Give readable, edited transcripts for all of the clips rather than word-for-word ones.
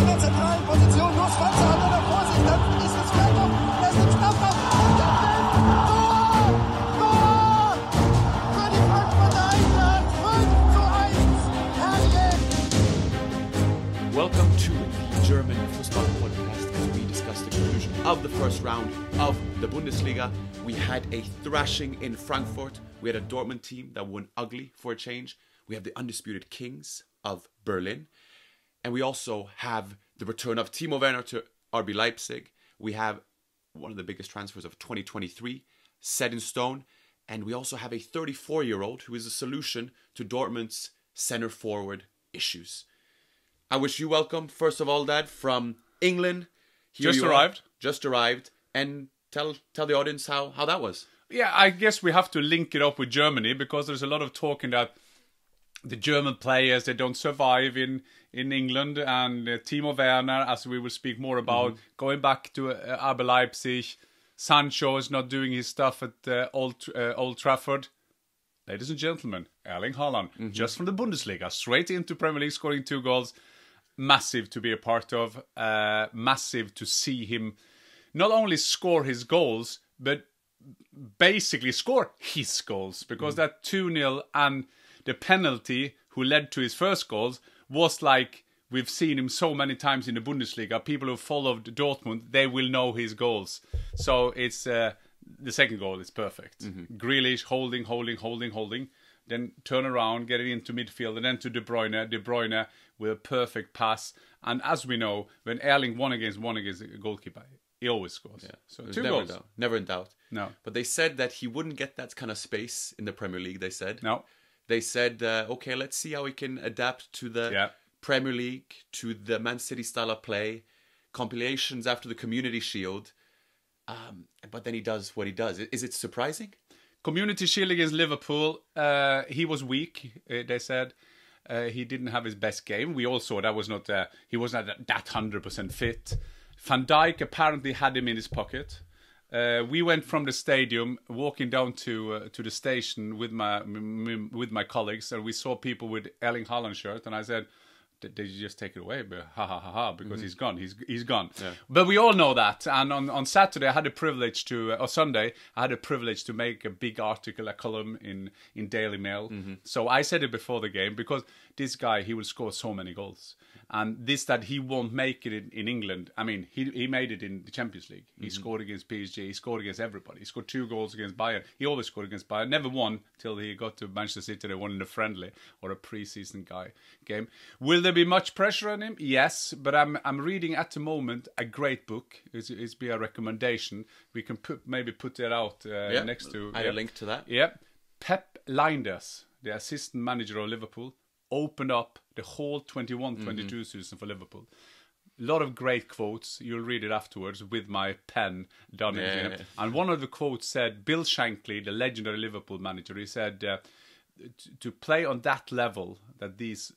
in der zentralen Position. Nur Schwanzer hat er da vor sich. Dann ist es vielleicht noch. Er ist im Strafraum. Tor! Tor! Für die Frankfurter Eintracht. 5:1. Herrlich! Welcome to the German Fußball podcast as we discuss the conclusion of the first round of the Bundesliga. We had a thrashing in Frankfurt. We had a Dortmund team that won ugly for a change. We have the undisputed kings of Berlin. And we also have the return of Timo Werner to RB Leipzig. We have one of the biggest transfers of 2023 set in stone. And we also have a 34-year-old who is a solution to Dortmund's center forward issues. I wish you welcome, first of all, Dad, from England. Just arrived. And tell the audience how that was. Yeah, I guess we have to link it up with Germany because there's a lot of talking that the German players, they don't survive in England. And Timo Werner, as we will speak more about, going back to RB Leipzig. Sancho is not doing his stuff at Old Trafford. Ladies and gentlemen, Erling Haaland, just from the Bundesliga, straight into Premier League, scoring 2 goals. Massive to be a part of. Massive to see him not only score his goals, but basically score his goals. Because that 2-0 and the penalty who led to his first goals was like we've seen him so many times in the Bundesliga. People who followed Dortmund, they will know his goals. So it's the second goal is perfect. Grealish holding. Then turn around, get it into midfield, and then to De Bruyne. De Bruyne with a perfect pass. And as we know, when Erling won against a goalkeeper, he always scores. Yeah. So 2 goals. Never in doubt. No. But they said that he wouldn't get that kind of space in the Premier League, they said. No. They said, okay, let's see how he can adapt to the Premier League, to the Man City style of play, compilations after the Community Shield. But then he does what he does. Is it surprising? Community Shield against Liverpool, he was weak, they said. He didn't have his best game. We all saw that was not he was not that 100% fit. Van Dijk apparently had him in his pocket. We went from the stadium, walking down to the station with my colleagues, and we saw people with Erling Haaland shirt, and I said, "Did you just take it away?" But because he's gone. He's gone. Yeah. But we all know that. And on Saturday, I had the privilege or Sunday, I had the privilege to make a big article, a column in Daily Mail. So I said it before the game because this guy, he will score so many goals. And this that he won't make it in England. I mean, he made it in the Champions League. He scored against PSG. He scored against everybody. He scored 2 goals against Bayern. He always scored against Bayern. Never won till he got to Manchester City. They won in a friendly or a pre-season game. Will there be much pressure on him? Yes, but I'm reading at the moment a great book. It's be a recommendation. We can maybe put that out next to. I have a link to that. Yeah, Pep Lijnders, the assistant manager of Liverpool, opened up the whole 21-22 season for Liverpool. A lot of great quotes. You'll read it afterwards with my pen done in it. And one of the quotes said, Bill Shankly, the legendary Liverpool manager, he said, to play on that level that these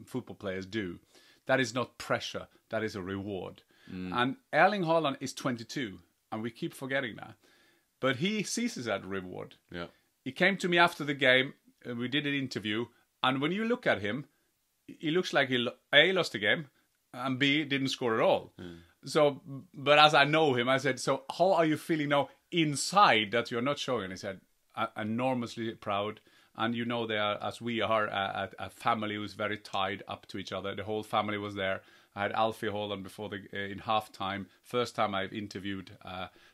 football players do, that is not pressure, that is a reward. And Erling Haaland is 22, and we keep forgetting that. But he sees it as a reward. Yeah. He came to me after the game, and we did an interview, and when you look at him, he looks like he lost the game, and B, didn't score at all. So, but as I know him, I said, so how are you feeling now inside that you're not showing? And he said, enormously proud. And you know, they are, as we are, a family who's very tied up to each other. The whole family was there. I had Alfie Haaland before in halftime. First time I've interviewed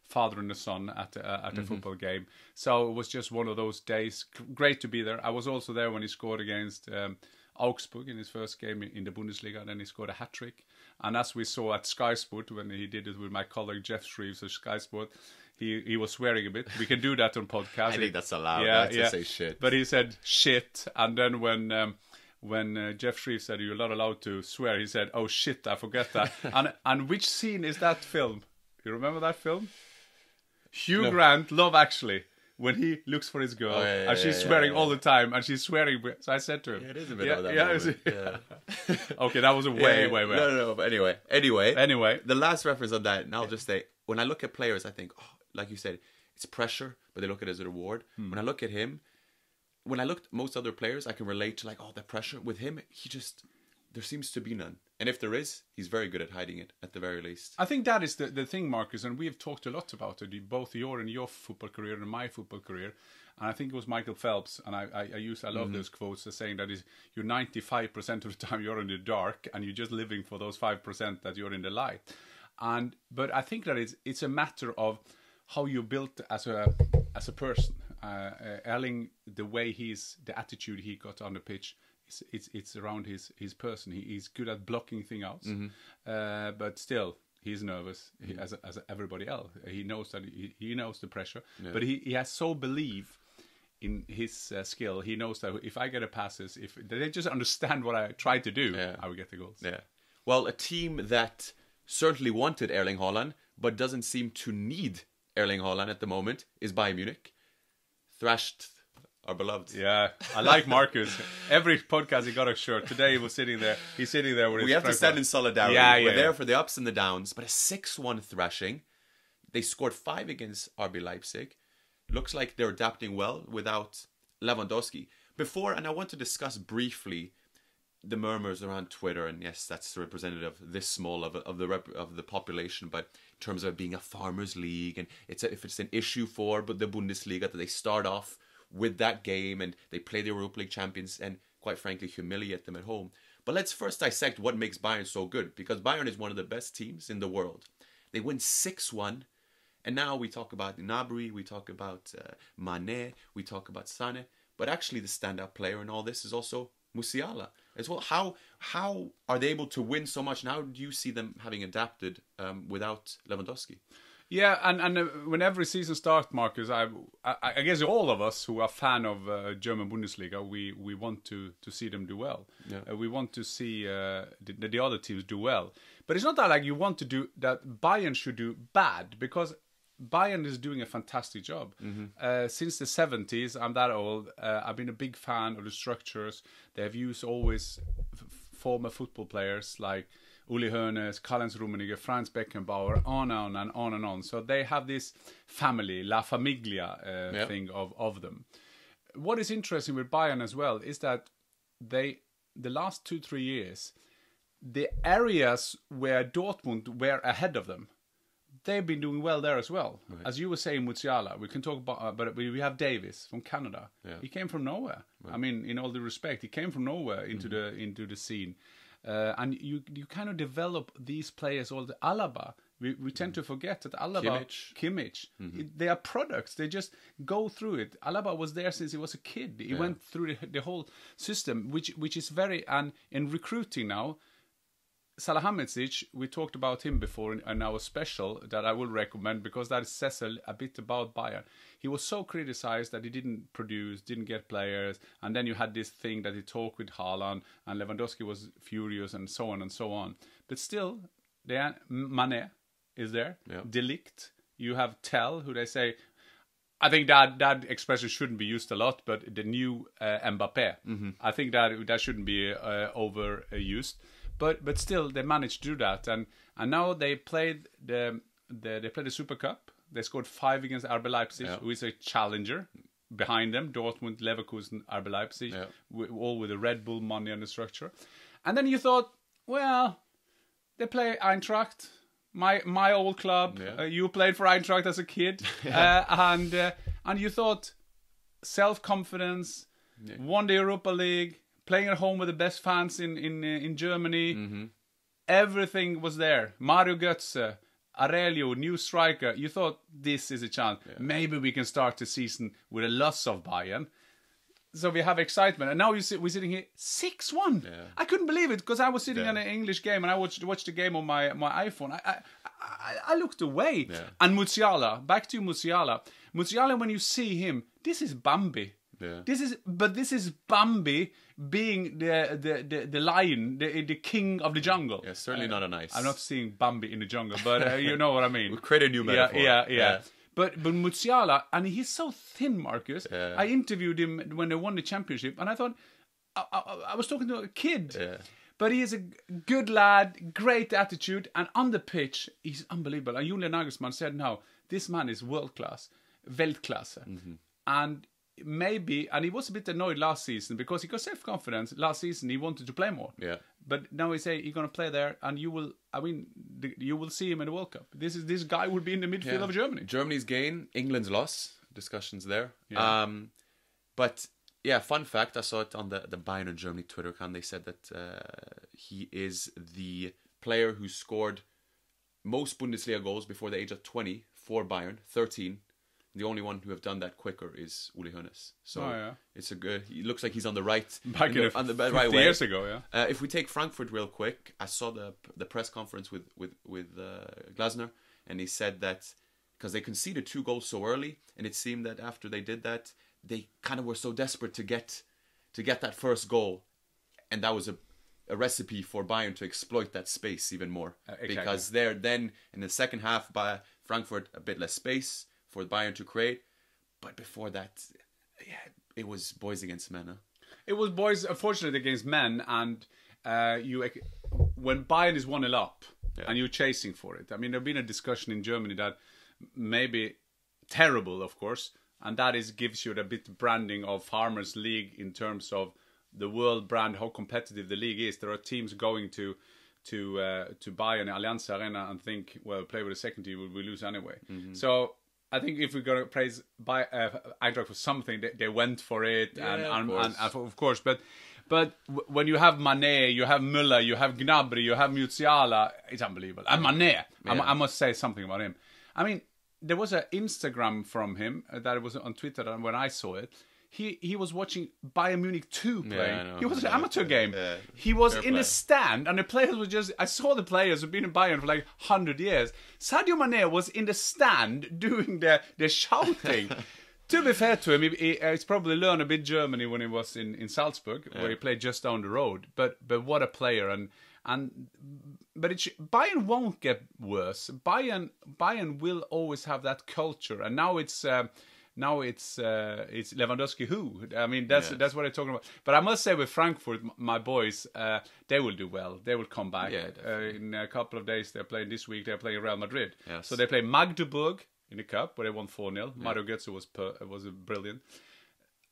father and a son at a football game. So it was just one of those days. Great to be there. I was also there when he scored against Augsburg in his first game in the Bundesliga. Then he scored a hat-trick. And as we saw at Sky Sport, when he did it with my colleague Jeff Shreves of Sky Sport, he was swearing a bit. We can do that on podcast. I think that's allowed. To say shit. But he said shit. And then when Jeff Shreves said you're not allowed to swear, he said, "Oh shit, I forget that." and which scene is that film? You remember that film? Hugh Grant, Love Actually, when he looks for his girl and she's swearing all the time, and she's swearing. So I said to him, "It is a bit of that moment." Yeah. Okay, that was a way. No. But anyway, the last reference on that, and I'll just say, when I look at players, I think, like you said, it's pressure, but they look at it as a reward. When I look at him, when I look at most other players, I can relate to the pressure. With him, there seems to be none. And if there is, he's very good at hiding it, at the very least. I think that is the thing, Marcus, and we have talked a lot about it, both your football career and my football career. And I think it was Michael Phelps, and I love those quotes as saying that you're 95% of the time you're in the dark, and you're just living for those 5% that you're in the light. But I think that it's a matter of how you're built as a person. Erling, the way the attitude he got on the pitch, it's around his person. He's good at blocking things out, but still he's nervous as everybody else. He knows that he knows the pressure, but he has so belief in his skill. He knows that if I get a passes, if they just understand what I try to do, I will get the goals. Yeah. Well, a team that certainly wanted Erling Haaland, but doesn't seem to need Erling Haaland at the moment is Bayern Munich. Thrashed our beloved. Yeah, I like Marcus. Every podcast he got a shirt. Today he was sitting there. He's sitting there with his. We have to stand in solidarity. We're there for the ups and the downs. But a 6-1 thrashing. They scored 5 against RB Leipzig. Looks like they're adapting well without Lewandowski. And I want to discuss briefly the murmurs around Twitter. And yes, that's the representative this small of the population. But in terms of it being a farmers' league, and if it's an issue for the Bundesliga that they start off with that game and they play the Europa League champions and quite frankly humiliate them at home. But let's first dissect what makes Bayern so good, because Bayern is one of the best teams in the world. They win 6-1, and now we talk about Gnabry, we talk about Mane, we talk about Sané, but actually the standout player in all this is also Musiala as well. How are they able to win so much, and how do you see them having adapted without Lewandowski? Yeah, and when every season starts, Marcus, I guess all of us who are fan of German Bundesliga, we want to see them do well. Yeah. We want to see the other teams do well. But it's not that like you want to do that Bayern should do bad, because Bayern is doing a fantastic job. Since the 70s, I'm that old, I've been a big fan of the structures. They have used always former football players like Uli Hoeneß, Karl-Heinz Rummenigge, Franz Beckenbauer, on and on and on. So they have this family, La Famiglia thing of them. What is interesting with Bayern as well is that the last 2-3 years, the areas where Dortmund were ahead of them, they've been doing well there as well. Right. As you were saying, Musiala, we can talk about, but we have Davis from Canada. Yeah. He came from nowhere. Right. I mean, in all due respect, he came from nowhere into the scene. And you kind of develop these players all the Alaba. We tend to forget that Alaba, Kimmich, they are products. They just go through it. Alaba was there since he was a kid. He went through the whole system, which is very, and in recruiting now, Salihamidzic, we talked about him before in our special that I will recommend, because that says a bit about Bayern. He was so criticized that he didn't produce, didn't get players, and then you had this thing that he talked with Haaland, and Lewandowski was furious, and so on and so on. But still, Mane is there, De Ligt, you have Tell, who they say, I think that expression shouldn't be used a lot, but the new Mbappé, I think that shouldn't be overused. But still, they managed to do that, and now they played the Super Cup. They scored 5 against RB Leipzig, who is a challenger behind them. Dortmund, Leverkusen, RB Leipzig, all with the Red Bull money and the structure. And then you thought, well, they play Eintracht, my old club. You played for Eintracht as a kid, and you thought self-confidence, won the Europa League. Playing at home with the best fans in Germany. Everything was there. Mario Götze, Aurelio, new striker. You thought, this is a chance. Maybe we can start the season with a loss of Bayern. So we have excitement. And now we're sitting here 6-1. Yeah. I couldn't believe it, because I was sitting on an English game and I watched the game on my iPhone. I looked away. Yeah. And Musiala, back to Musiala. Musiala, when you see him, this is Bambi. Yeah. This is Bambi being the lion, the king of the jungle. Yeah, certainly not a nice. I'm not seeing Bambi in the jungle, but you know what I mean. We'll create a new metaphor. Yeah. But Musiala, and he's so thin, Marcus. Yeah. I interviewed him when they won the championship, and I thought I was talking to a kid. Yeah. But he is a good lad, great attitude, and on the pitch, he's unbelievable. And Julian Nagelsmann said, "No, this man is world class, Weltklasse," and maybe, and he was a bit annoyed last season because he got self-confidence. Last season he wanted to play more. Yeah. But now we say he's going to play there, and you will. I mean, you will see him in the World Cup. This guy would be in the midfield of Germany. Germany's gain, England's loss. Discussions there. Yeah. But yeah, fun fact. I saw it on the Bayern and Germany Twitter account. They said that he is the player who scored most Bundesliga goals before the age of 20 for Bayern, 13. The only one who have done that quicker is Uli Hoeneß. So it's a good. He looks like he's on the right, on the right way. Years ago, yeah. If we take Frankfurt real quick, I saw the press conference with Glasner, and he said that because they conceded 2 goals so early, and it seemed that after they did that, they kind of were so desperate to get that first goal, and that was a recipe for Bayern to exploit that space even more. Exactly. Because there, then in the second half, by Frankfurt a bit less space for Bayern to create, but before that, it was boys against men. Huh? It was boys, unfortunately, against men, and when Bayern is 1-0 up and you're chasing for it. I mean, there's been a discussion in Germany that maybe terrible, of course, and that gives you the bit branding of Farmers League in terms of the world brand, how competitive the league is. There are teams going to Bayern Allianz Arena and think, well, play with the second team, we lose anyway. Mm-hmm. So I think if we're going to praise Eintracht for something, they went for it, of course. But when you have Mané, you have Müller, you have Gnabry, you have Musiala, it's unbelievable. And Mané, I must say something about him. I mean, there was an Instagram from him that was on Twitter, and when I saw it, he was watching Bayern Munich 2 playing. It was an amateur game. Yeah. He was in the stand, and the players were just... I saw the players who've been in Bayern for like 100 years. Sadio Mané was in the stand doing the shouting. To be fair to him, he's probably learned a bit Germany when he was in Salzburg, where he played just down the road. But what a player! But Bayern won't get worse. Bayern will always have that culture, and now it's Lewandowski who. I mean, that's what I'm talking about. But I must say, with Frankfurt, my boys, they will do well. They will come back. In a couple of days, they're playing this week. They're playing Real Madrid. Yes. So they play Magdeburg in the cup, where they won 4-0. Mario Götze was brilliant.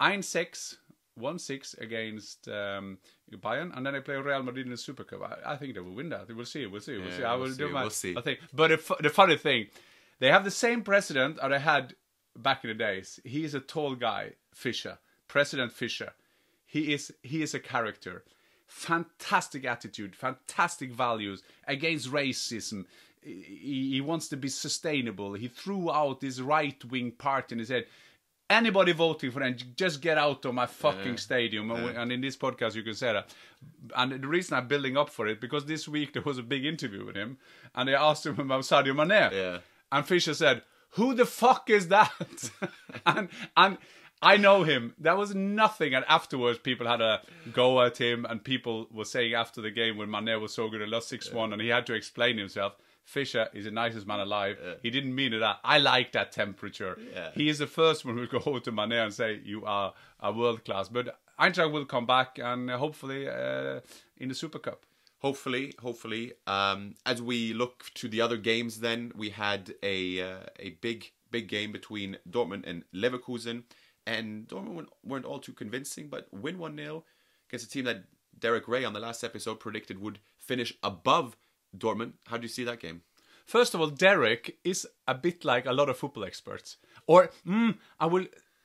1-6 against Bayern, and then they play Real Madrid in the Super Cup. I think they will win that. We'll see. We'll see. We'll see. I think. But the funny thing, they have the same president as they had back in the days. He is a tall guy, Fischer, President Fischer. He is a character. Fantastic attitude, fantastic values against racism. He wants to be sustainable. He threw out this right-wing party and he said, anybody voting for them, just get out of my fucking stadium. And in this podcast, you can say that. And the reason I'm building up for it, because this week there was a big interview with him, and they asked him about Sadio Mané. Yeah. And Fischer said, who the fuck is that? and I know him. That was nothing. And afterwards, people had a go at him, and people were saying after the game when Mané was so good and lost 6-1, and he had to explain himself. Fischer is the nicest man alive. Yeah. He didn't mean it that. I like that temperature. Yeah. He is the first one who will go to Mané and say, you are a world class. But Eintracht will come back, and hopefully in the Super Cup. Hopefully. As we look to the other games, then we had a big game between Dortmund and Leverkusen, and Dortmund weren't all too convincing, but win 1-0 against a team that Derek Ray on the last episode predicted would finish above Dortmund. How do you see that game? First of all, Derek is a bit like a lot of football experts, or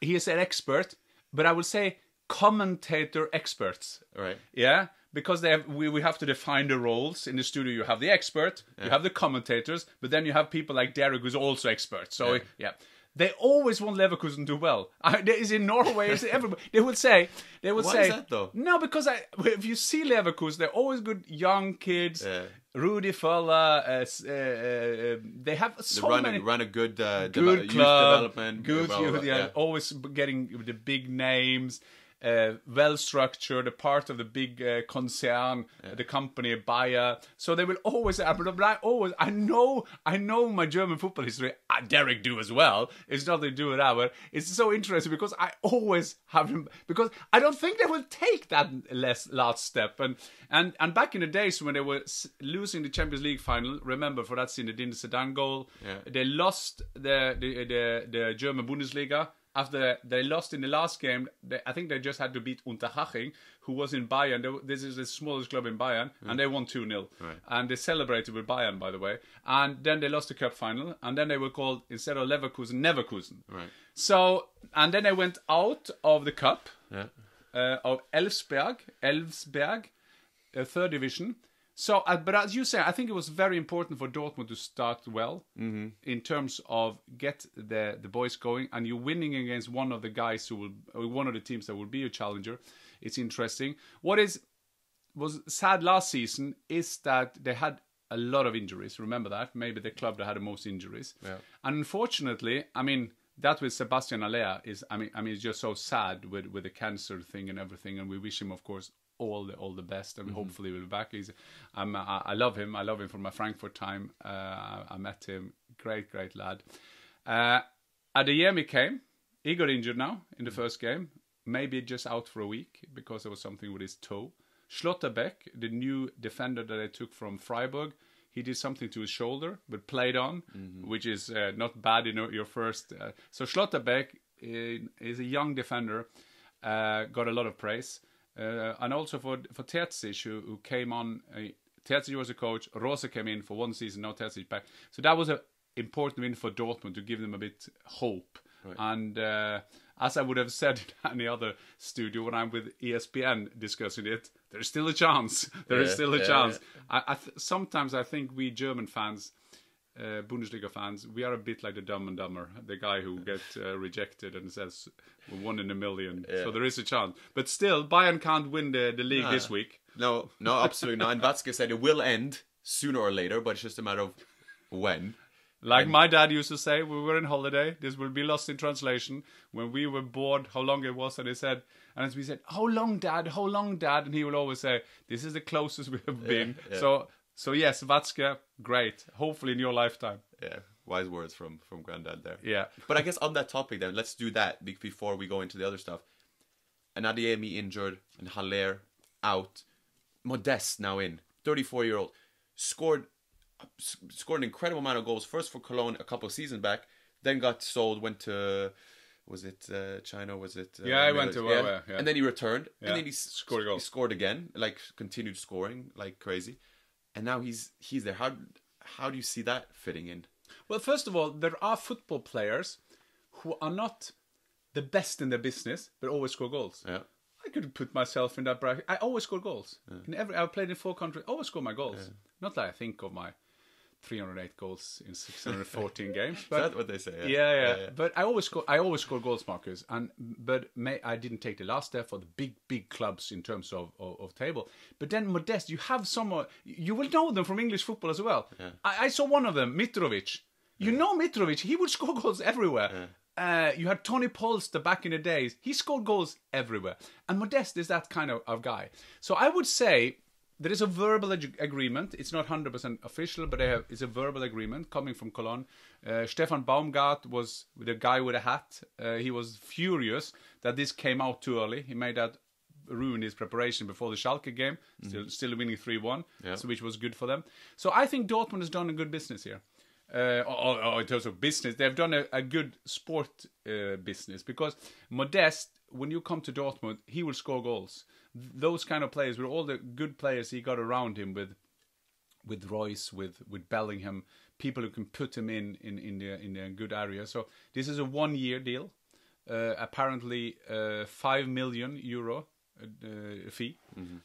he is an expert, but I will say commentator experts. Right. Yeah. Because we have to define the roles. In the studio, you have the expert, you have the commentators, but then you have people like Derek who's also expert. So, they always want Leverkusen to do well. Is in Norway, is everybody. They would say... Why is that, though? No, because if you see Leverkusen, they're always good young kids. Rudi Völler, they have many... Run a good club, youth development. Good youth, always getting the big names. Well structured, a part of the big concern, the company Bayer. So they will always. I know my German football history. Derek do as well. It's nothing to do with that, but it's so interesting because I always have him, because I don't think they will take that last step. And back in the days when they were losing the Champions League final, remember for that Zinedine Zidane goal, they lost the German Bundesliga. after they lost in the last game, I think they just had to beat Unterhaching, who was in Bayern. This is the smallest club in Bayern, and they won 2-0. Right. And they celebrated with Bayern, by the way. And then they lost the cup final, and then they were called, instead of Leverkusen, Neverkusen. Right. So, and then they went out of the cup of Elfsberg, third division. So, but as you say, I think it was very important for Dortmund to start well in terms of get the boys going, and you're winning against one of the guys one of the teams that will be a challenger. It's interesting. What was sad last season is that they had a lot of injuries. Remember that? Maybe the club that had the most injuries. Yeah. And unfortunately, I mean, that with Sebastian Aller is, I mean, it's just so sad with the cancer thing and everything, and we wish him, of course, all the best, and hopefully we'll be back. I love him. I love him from my Frankfurt time. I met him. Great lad. Adeyemi came. He got injured now in the first game. Maybe just out for a week because there was something with his toe. Schlotterbeck, the new defender that I took from Freiburg, he did something to his shoulder, but played on, which is not bad in your first. So Schlotterbeck is a young defender, got a lot of praise. And also for Terzic, who came on. Terzic was a coach. Rose came in for one season. Now Terzic back. So that was an important win for Dortmund to give them a bit hope. Right. And as I would have said in any other studio when I'm with ESPN discussing it, there's still a chance. There is still a chance. Yeah. Sometimes I think we German fans, Bundesliga fans, we are a bit like the Dumb and Dumber, the guy who gets rejected and says 1 in a million. Yeah. So there is a chance. But still, Bayern can't win the league this week. No, absolutely not. And Watzke said it will end sooner or later, but it's just a matter of when. Like my dad used to say, we were in holiday, this will be lost in translation. When we were bored, how long it was, and he said, and as we said, how long, Dad? And he would always say, this is the closest we have been. Yeah. So yes, Watzke, great. Hopefully in your lifetime. Yeah, wise words from Granddad there. Yeah. But I guess on that topic then, let's do that before we go into the other stuff. And Adeyemi injured, and Haller out. Modeste now in, 34-year-old, scored an incredible amount of goals. First for Cologne a couple of seasons back, then got sold, went to, was it China? Was it? He went to yeah. And then he returned, and then he scored a goal. He scored again, like continued scoring like crazy. And now he's there. How do you see that fitting in? Well, first of all, there are football players who are not the best in their business, but always score goals. Yeah. I could put myself in that bracket. I always score goals. Yeah. I've played in 4 countries. I always score my goals. Yeah. Not that I think of my 308 goals in 614 games. But, is that what they say? Yeah. But I always score goals, Marcus. But I didn't take the last step for the big clubs in terms of table. But then Modeste, you have someone, you will know them from English football as well. Yeah. I saw one of them, Mitrovic. You know Mitrovic, he would score goals everywhere. Yeah. You had Tony Polster back in the days. He scored goals everywhere. And Modeste is that kind of guy. So I would say there is a verbal agreement. It's not 100% official, but it's a verbal agreement coming from Cologne. Stefan Baumgart was the guy with a hat. He was furious that this came out too early. He made that ruin his preparation before the Schalke game. Still winning 3-1, so which was good for them. So I think Dortmund has done a good business here. In terms of business, they've done a good sport business, because Modeste, when you come to Dortmund, he will score goals. Those kind of players, with all the good players he got around him, with Royce, with Bellingham, people who can put him in a good area. So this is a 1-year deal, apparently 5 million euro fee,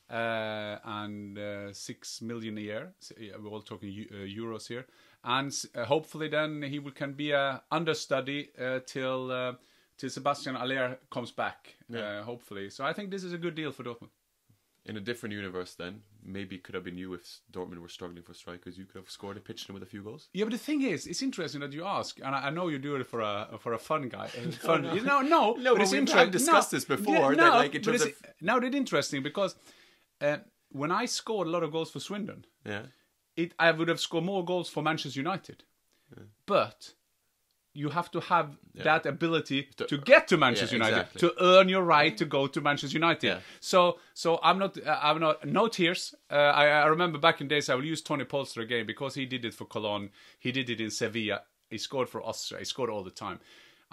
and 6 million a year. So, we're all talking euros here. And hopefully then he can be a understudy till Sebastian Aller comes back, hopefully. So I think this is a good deal for Dortmund. In a different universe then, maybe it could have been you if Dortmund were struggling for strikers. You could have scored and pitched them with a few goals. Yeah, but the thing is, it's interesting that you ask, and I know you do it for a fun guy. No, but it's interesting. I've discussed this before. Now it's interesting because when I scored a lot of goals for Swindon, I would have scored more goals for Manchester United, but you have to have that ability to get to Manchester United, to earn your right to go to Manchester United. Yeah. So I'm not, no tears. I remember back in days I will use Tony Polster again, because he did it for Cologne. He did it in Sevilla. He scored for Austria. He scored all the time.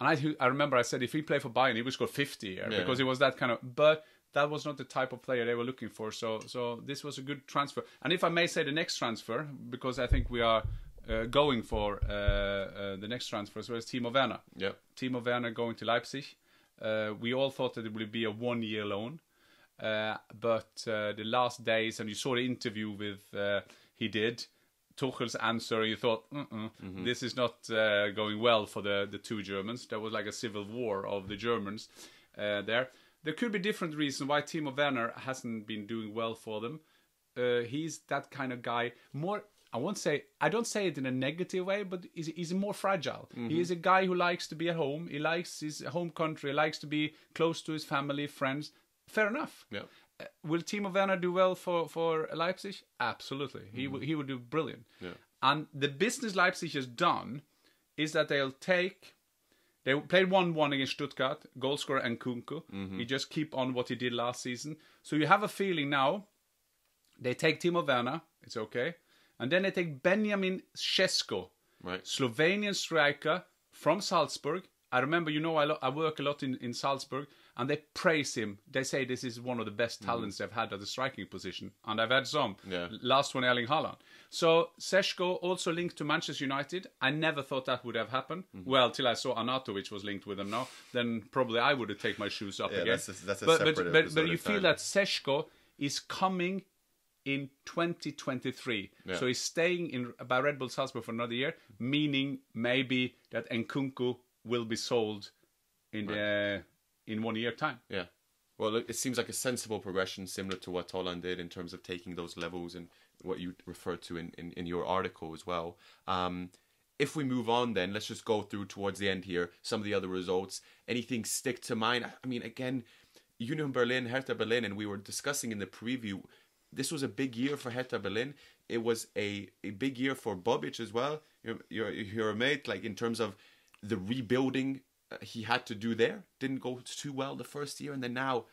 And I remember I said if he played for Bayern, he would score 50 because he was that kind of. But that was not the type of player they were looking for. So this was a good transfer. And if I may say the next transfer, because I think we are going for the next transfer as well as Timo Werner. Yeah. Timo Werner going to Leipzig. We all thought that it would be a 1-year loan. But the last days, and you saw the interview with he did, Tuchel's answer, you thought, this is not going well for the two Germans. There was like a civil war of the Germans there. There could be different reasons why Timo Werner hasn't been doing well for them. He's that kind of guy. I don't say it in a negative way, but he's more fragile. He is a guy who likes to be at home. He likes his home country. He likes to be close to his family, friends. Fair enough. Yeah. Will Timo Werner do well for Leipzig? Absolutely. He will do brilliant. Yeah. And the business Leipzig has done is that they played 1-1 against Stuttgart, goal scorer Nkunku. He just keep on what he did last season. So you have a feeling now, they take Timo Werner, it's okay. And then they take Benjamin Šeško, Slovenian striker from Salzburg. I remember, I work a lot in Salzburg, and they praise him. They say this is one of the best talents they've had at the striking position. And I've had some. Yeah. Last one, Erling Haaland. So Šeško also linked to Manchester United. I never thought that would have happened. Well, till I saw Arnautovic was linked with them now. Then probably I would have taken my shoes up again. That's a separate but you feel that Šeško is coming in 2023. Yeah. So he's staying by Red Bull Salzburg for another year, meaning maybe that Nkunku will be sold in 1 year time. Yeah. Well, it seems like a sensible progression, similar to what Haaland did in terms of taking those levels and what you referred to in your article as well. If we move on then, let's just go through towards the end here, some of the other results. Anything stick to mind? I mean, again, Union Berlin, Hertha Berlin, and we were discussing in the preview, this was a big year for Hertha Berlin. It was a big year for Bobic as well. Your mate, like in terms of the rebuilding he had to do there. Didn't go too well the first year, and then now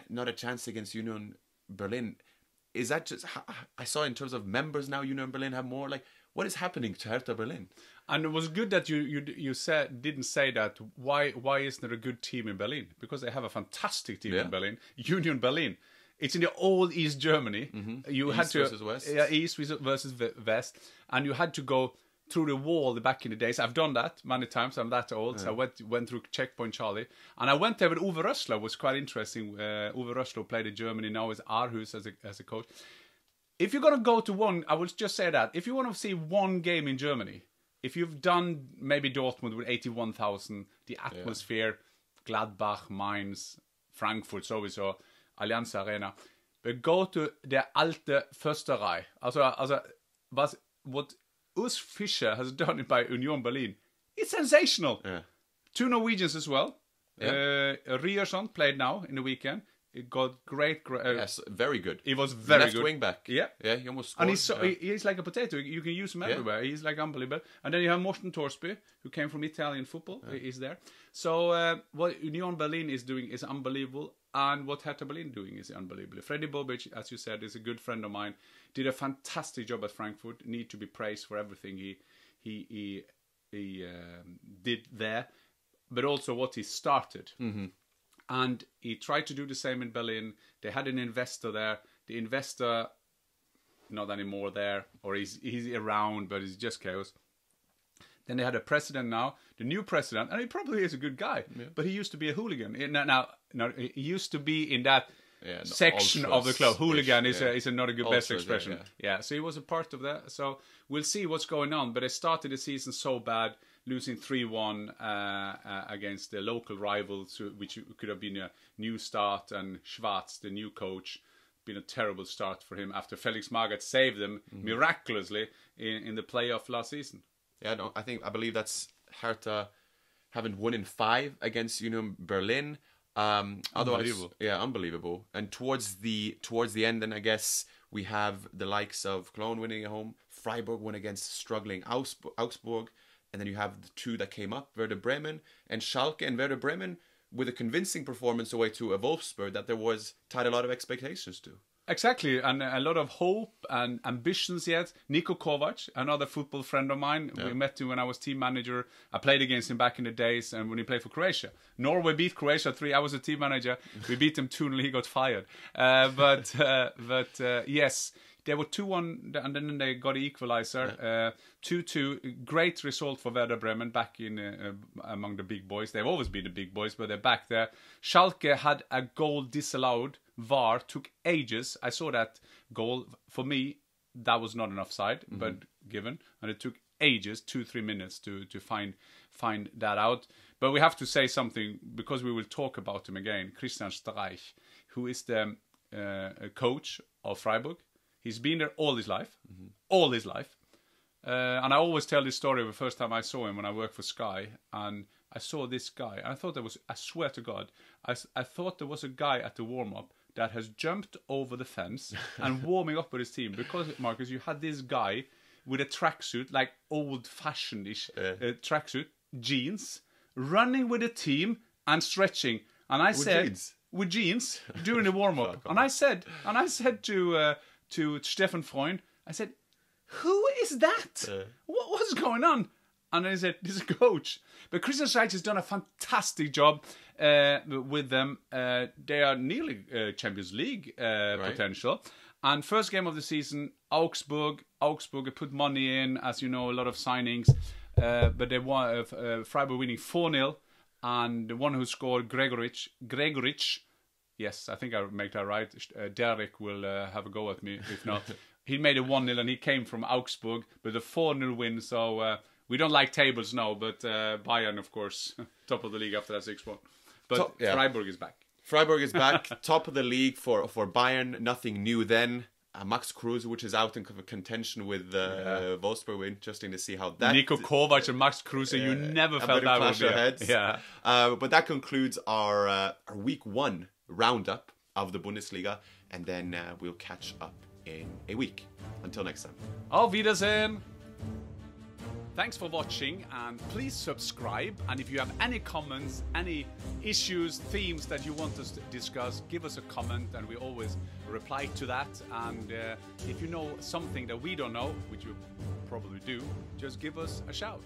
not a chance against Union Berlin. Is that just, I saw in terms of members now, Union Berlin have more, like, what is happening to Hertha Berlin? And it was good that you didn't say that. Why isn't there a good team in Berlin? Because they have a fantastic team in Berlin. Union Berlin. It's in the old East Germany. You had to versus West. Yeah, East versus West, and you had to go through the wall back in the days. I've done that many times. I'm that old. So I went through Checkpoint Charlie, and I went there with Uwe Rösler. It was quite interesting. Uwe Rösler played in Germany, now is Aarhus as a coach. If you're gonna go to one, I will just say that if you want to see one game in Germany, if you've done maybe Dortmund with 81,000, the atmosphere, Gladbach, Mainz, Frankfurt sowieso, Allianz Arena. But go to the Alte Försterei. Also what Urs Fischer has done by Union Berlin, it's sensational. Yeah. 2 Norwegians as well. Yeah. Ryerson played now in the weekend. It got great. Yes, very good. He was very left good. Wing back. Yeah, yeah. He almost scored. And he's like a potato. You can use him everywhere. He's like unbelievable. And then you have Morten Torsby, who came from Italian football. He's there. So what Union Berlin is doing is unbelievable, and what Hertha Berlin doing is unbelievable. Freddy Bobic, as you said, is a good friend of mine. Did a fantastic job at Frankfurt. Need to be praised for everything he did there, but also what he started. Mm-hmm. And he tried to do the same in Berlin. They had an investor there. The investor, not anymore there, or he's around, but it's just chaos. Then they had a president now, the new president, and he probably is a good guy, but he used to be a hooligan. Now, he used to be in that section of the club. Hooligan is not a good best expression. Yeah, so he was a part of that. So we'll see what's going on. But they started the season so bad, losing 3-1 against the local rivals, which could have been a new start. And Schwarz, the new coach, been a terrible start for him after Felix Magath saved them miraculously in the playoff last season. Yeah, no, I believe that's Hertha having won in 5 against Union Berlin. Unbelievable. Yeah, unbelievable. And towards the end, then I guess we have the likes of Cologne winning at home, Freiburg won against struggling Augsburg, and then you have the 2 that came up, Werder Bremen and Schalke, and Werder Bremen with a convincing performance away to a Wolfsburg that there was tied a lot of expectations to. Exactly, and a lot of hope and ambitions yet. Niko Kovac, another football friend of mine. We met him when I was team manager. I played against him back in the days, and when he played for Croatia. Norway beat Croatia 3. I was a team manager. We beat him 2-0. He got fired. But yes, they were 2-1, and then they got an equalizer. 2-2. Great result for Werder Bremen back in among the big boys. They've always been the big boys, but they're back there. Schalke had a goal disallowed. VAR took ages. I saw that goal. For me, that was not an offside, but given. And it took ages, 2-3 minutes to find that out. But we have to say something, because we will talk about him again. Christian Streich, who is the coach of Freiburg. He's been there all his life. All his life. And I always tell this story of the first time I saw him when I worked for Sky. And I saw this guy. And I thought there was, I swear to God, I thought there was a guy at the warm-up that has jumped over the fence and warming up with his team. Because, Marcus, you had this guy with a tracksuit, like old-fashioned-ish tracksuit, jeans, running with the team and stretching. And I said, with jeans during the warm-up. And I said to Stefan Freund, I said, who is that? What's going on? And then he said, this is a coach. But Christian Streich has done a fantastic job with them. They are nearly Champions League potential. And first game of the season, Augsburg. Augsburg put money in, as you know, a lot of signings. But they won, Freiburg winning 4-0. And the one who scored, Gregoric, yes, I think I make that right. Derek will have a go at me if not. He made a 1-0 and he came from Augsburg with a 4-0 win. So we don't like tables now, but Bayern, of course, top of the league after that 6-1. But Freiburg is back. Freiburg is back, top of the league for Bayern. Nothing new then. Max Kruse, which is out in contention with Wolfsburg. We're interesting to see how that... Niko Kovac and Max Kruse, you never felt that would be heads. But that concludes our week 1 roundup of the Bundesliga, and then we'll catch up in a week. Until next time. Auf Wiedersehen! Thanks for watching, and please subscribe. And if you have any comments, any issues, themes that you want us to discuss, give us a comment and we always reply to that. And if you know something that we don't know, which you probably do, just give us a shout.